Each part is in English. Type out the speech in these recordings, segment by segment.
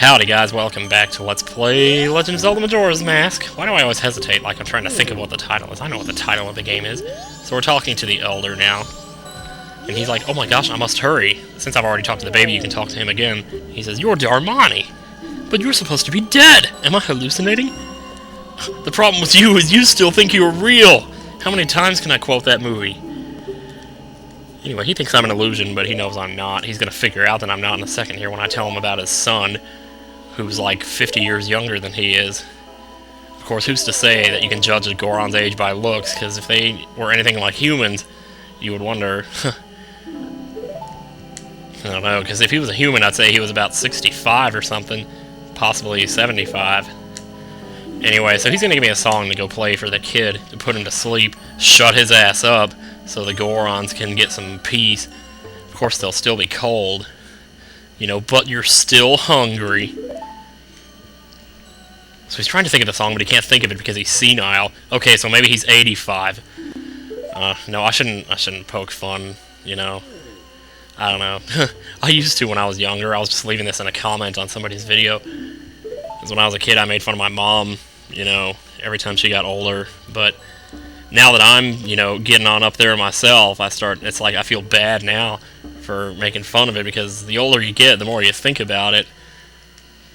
Howdy guys, welcome back to Let's Play Legend of Zelda Majora's Mask. Why do I always hesitate like I'm trying to think of what the title is? I know what the title of the game is. So we're talking to the Elder now. And he's like, oh my gosh, I must hurry. Since I've already talked to the baby, you can talk to him again. He says, you're Darmani, but you're supposed to be dead. Am I hallucinating? The problem with you is you still think you're real. How many times can I quote that movie? Anyway, he thinks I'm an illusion, but he knows I'm not. He's gonna figure out that I'm not in a second here when I tell him about his son, who's like 50 years younger than he is. Of course, who's to say that you can judge a Goron's age by looks, because if they were anything like humans, you would wonder... I don't know, because if he was a human, I'd say he was about 65 or something, possibly 75. Anyway, so he's gonna give me a song to go play for the kid, to put him to sleep, shut his ass up, so the Gorons can get some peace. Of course, they'll still be cold, you know, but you're still hungry. So he's trying to think of the song, but he can't think of it because he's senile. Okay, so maybe he's 85. No, I shouldn't poke fun, you know. I don't know. I used to when I was younger. I was just leaving this in a comment on somebody's video. Because when I was a kid, I made fun of my mom, you know, every time she got older. But now that I'm, you know, getting on up there myself, it's like I feel bad now for making fun of it, because the older you get, the more you think about it.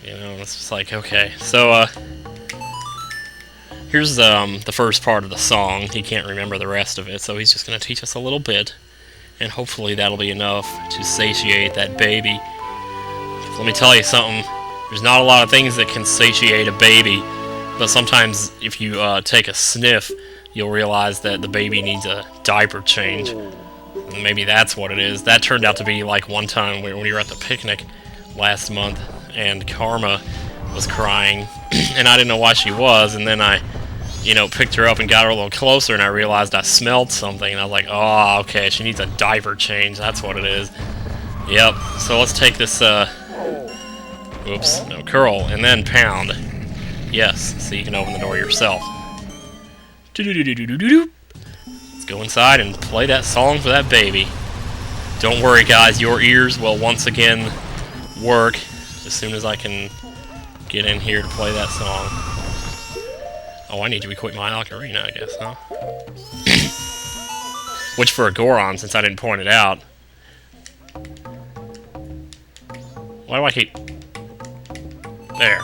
You know, it's just like, okay. So, here's the first part of the song. He can't remember the rest of it, so he's just going to teach us a little bit. And hopefully that'll be enough to satiate that baby. Let me tell you something. There's not a lot of things that can satiate a baby, but sometimes if you take a sniff, you'll realize that the baby needs a diaper change. And maybe that's what it is. That turned out to be like one time when we were at the picnic last month, and Karma was crying, and I didn't know why she was, and then I, you know, picked her up and got her a little closer, and I realized I smelled something, and I was like, oh, okay, she needs a diaper change, that's what it is. Yep, so let's take this, oops, no, curl, and then pound. Yes, so you can open the door yourself. Do-do-do-do-do-do-do. Let's go inside and play that song for that baby. Don't worry, guys, your ears will once again work as soon as I can get in here to play that song. Oh, I need to equip my ocarina, I guess, huh? Which for a Goron, since I didn't point it out. Why do I keep... There.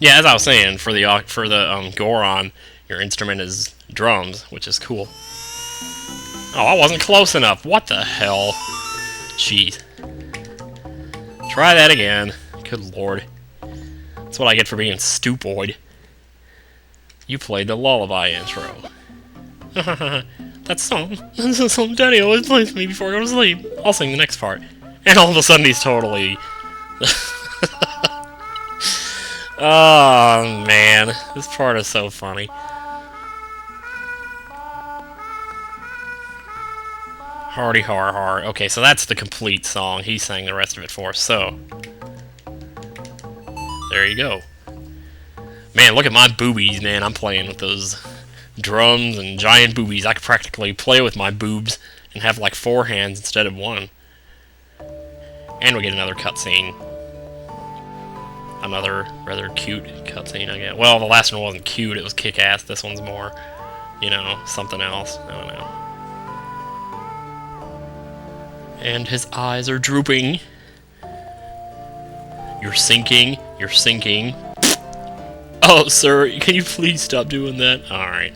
Yeah, as I was saying, for the Goron, your instrument is drums, which is cool. Oh, I wasn't close enough. What the hell? Jeez. Try that again. Good lord. That's what I get for being stupoid. You played the lullaby intro. That's the song Daddy always plays for me before I go to sleep. I'll sing the next part. And all of a sudden he's totally... Oh, man. This part is so funny. Hardy har har. Okay, so that's the complete song. He sang the rest of it for us, so... There you go. Man, look at my boobies, man. I'm playing with those drums and giant boobies. I could practically play with my boobs and have like 4 hands instead of 1. And we get another cutscene. Another rather cute cutscene, I guess. Well, the last one wasn't cute, it was kick-ass. This one's more, you know, something else. I don't know. And his eyes are drooping. You're sinking. You're sinking. Oh, sir, can you please stop doing that? Alright.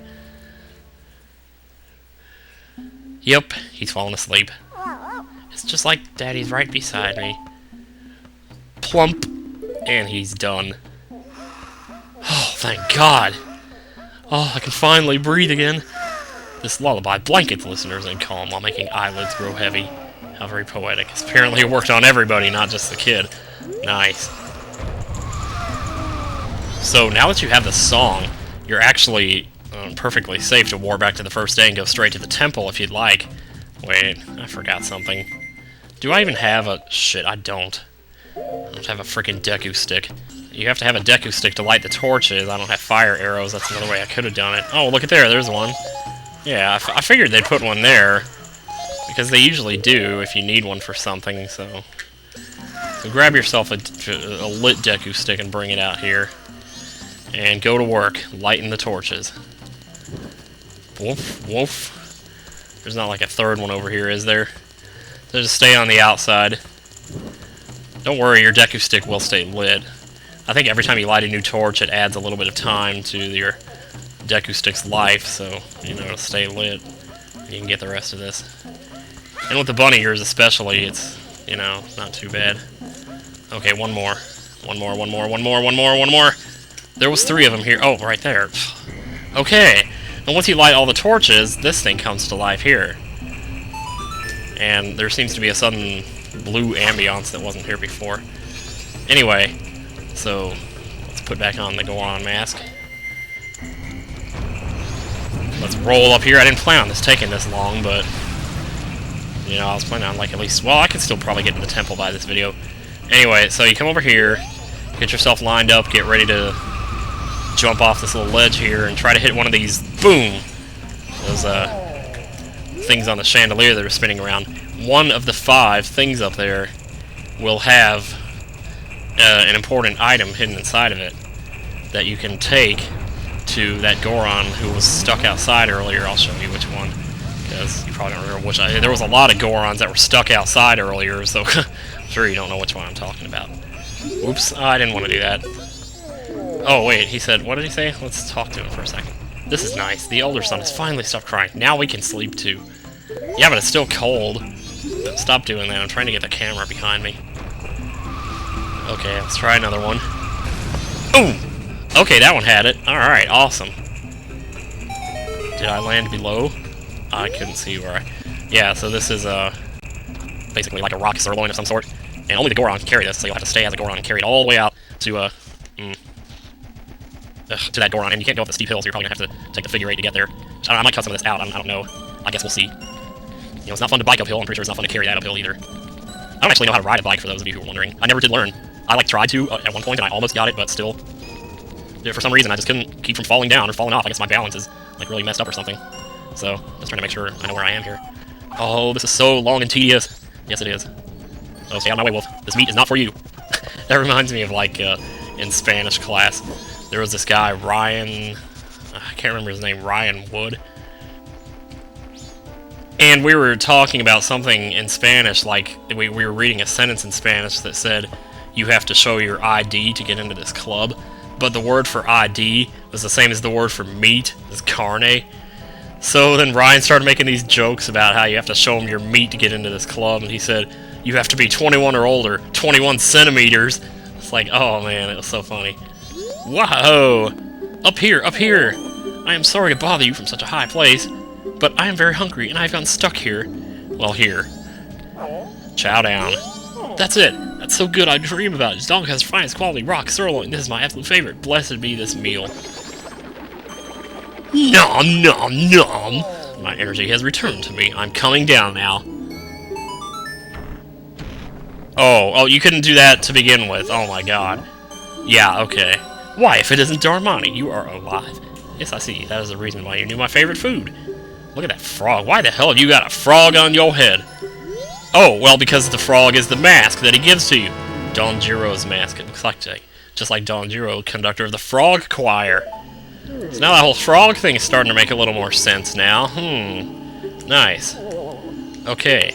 Yep, he's falling asleep. It's just like Daddy's right beside me. Plump. And he's done. Oh, thank God. Oh, I can finally breathe again. This lullaby blankets listeners in calm while making eyelids grow heavy. How very poetic. Apparently it worked on everybody, not just the kid. Nice. So now that you have the song, you're actually perfectly safe to war back to the first day and go straight to the temple if you'd like. Wait, I forgot something. Do I even have a... Shit, I don't. I don't have a freaking Deku stick. You have to have a Deku stick to light the torches. I don't have fire arrows. That's another way I could have done it. Oh, look at there. There's one. Yeah, I figured they'd put one there. Because they usually do if you need one for something, so... So grab yourself a lit Deku stick and bring it out here. And go to work, lighting the torches. Woof, woof. There's not like a third one over here, is there? So just stay on the outside. Don't worry, your Deku stick will stay lit. I think every time you light a new torch, it adds a little bit of time to your Deku stick's life, so, you know, it'll stay lit. You can get the rest of this. And with the bunny ears especially, it's, you know, not too bad. Okay, one more. One more, one more, one more, one more, one more. There was 3 of them here. Oh, right there. Okay. And once you light all the torches, this thing comes to life here. And there seems to be a sudden blue ambiance that wasn't here before. Anyway, so let's put back on the Goron mask. Let's roll up here. I didn't plan on this taking this long, but you know, I was planning on like at least, well, I could still probably get in the temple by this video. Anyway, so you come over here, get yourself lined up, get ready to jump off this little ledge here and try to hit one of these, boom, those things on the chandelier that are spinning around. One of the 5 things up there will have an important item hidden inside of it that you can take to that Goron who was stuck outside earlier. I'll show you which one, because you probably don't remember which. There was a lot of Gorons that were stuck outside earlier, so I'm sure you don't know which one I'm talking about. Oops, I didn't want to do that. Oh wait, he said, what did he say? Let's talk to him for a second. This is nice. The older son has finally stopped crying. Now we can sleep too. Yeah, but it's still cold. Stop doing that. I'm trying to get the camera behind me. Okay, let's try another one. Boom! Okay, that one had it. Alright, awesome. Did I land below? I couldn't see where I... Yeah, so this is basically like a rock sirloin of some sort. And only the Goron can carry this, so you'll have to stay as a Goron and carry it all the way out to to that Goron. And you can't go up the steep hill, so you're probably going to have to take the figure 8 to get there. I might cut some of this out. I don't know. I guess we'll see. You know, it's not fun to bike uphill. I'm pretty sure it's not fun to carry that uphill either. I don't actually know how to ride a bike, for those of you who are wondering. I never did learn. I, like, tried to at one point, and I almost got it, but still... For some reason, I just couldn't keep from falling down or falling off. I guess my balance is, like, really messed up or something. So, just trying to make sure I know where I am here. Oh, this is so long and tedious. Yes, it is. Oh, stay out of my way, Wolf. This meat is not for you. That reminds me of, like, in Spanish class, there was this guy, Ryan... I can't remember his name, Ryan Wood. And we were talking about something in Spanish, like, we were reading a sentence in Spanish that said, you have to show your ID to get into this club. But the word for ID was the same as the word for meat, as carne. So then Ryan started making these jokes about how you have to show him your meat to get into this club, and he said, you have to be 21 or older, 21 centimeters. It's like, oh man, it was so funny. Whoa! Up here, up here! I am sorry to bother you from such a high place, but I am very hungry, and I've gotten stuck here. Well, here. Chow down. That's it! That's so good I dream about it. As long as finest quality rock sirloin, this is my absolute favorite. Blessed be this meal. Nom nom nom! My energy has returned to me. I'm coming down now. Oh, you couldn't do that to begin with. Oh my god. Yeah, okay. Why, if it isn't Darmani, you are alive. Yes, I see. That is the reason why you knew my favorite food. Look at that frog. Why the hell have you got a frog on your head? Oh, well, because the frog is the mask that he gives to you. Don Jiro's mask. It looks like just like Don Jiro, conductor of the frog choir. So now that whole frog thing is starting to make a little more sense now. Nice. Okay.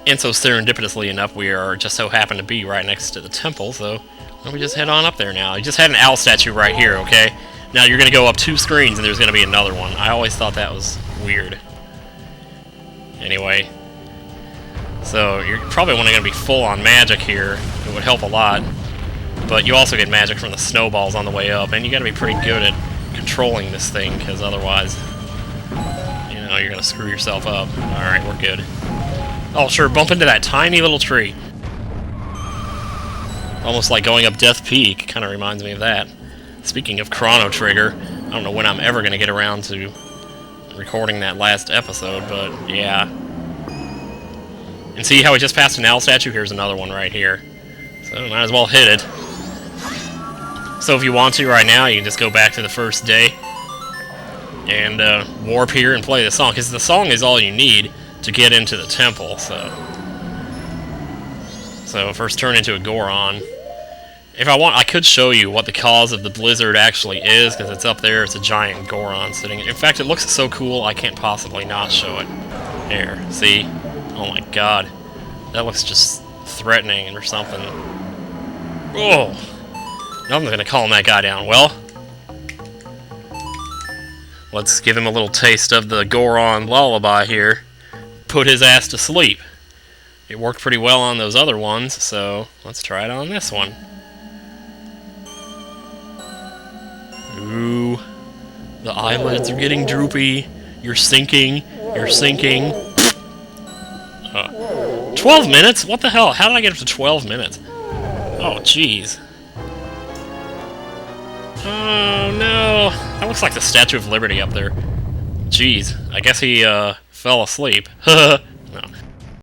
And so serendipitously enough, we are just so happen to be right next to the temple, so we just head on up there now. You just had an owl statue right here, okay? Now you're going to go up 2 screens and there's going to be another one. I always thought that was weird. Anyway. So you're probably only going to be full on magic here. It would help a lot. But you also get magic from the snowballs on the way up, and you got to be pretty good at controlling this thing, because otherwise, you know, you're going to screw yourself up. Alright, we're good. Oh, sure, bump into that tiny little tree. Almost like going up Death Peak. Kind of reminds me of that. Speaking of Chrono Trigger, I don't know when I'm ever going to get around to recording that last episode, but yeah. And see how we just passed an owl statue? Here's another one right here. So might as well hit it. So if you want to right now, you can just go back to the first day and warp here and play the song, because the song is all you need to get into the temple, so So first turn into a Goron. If I want, I could show you what the cause of the blizzard actually is, because it's up there. It's a giant Goron sitting. In fact, it looks so cool, I can't possibly not show it. Here, see? Oh my god. That looks just threatening or something. Oh! Nothing's gonna calm that guy down. Well, let's give him a little taste of the Goron Lullaby here. Put his ass to sleep. It worked pretty well on those other ones, so let's try it on this one. Ooh, the eyelids are getting droopy. You're sinking. You're sinking. 12 minutes? What the hell? How did I get up to 12 minutes? Oh, jeez. Oh, no. That looks like the Statue of Liberty up there. Jeez. I guess he, fell asleep. No.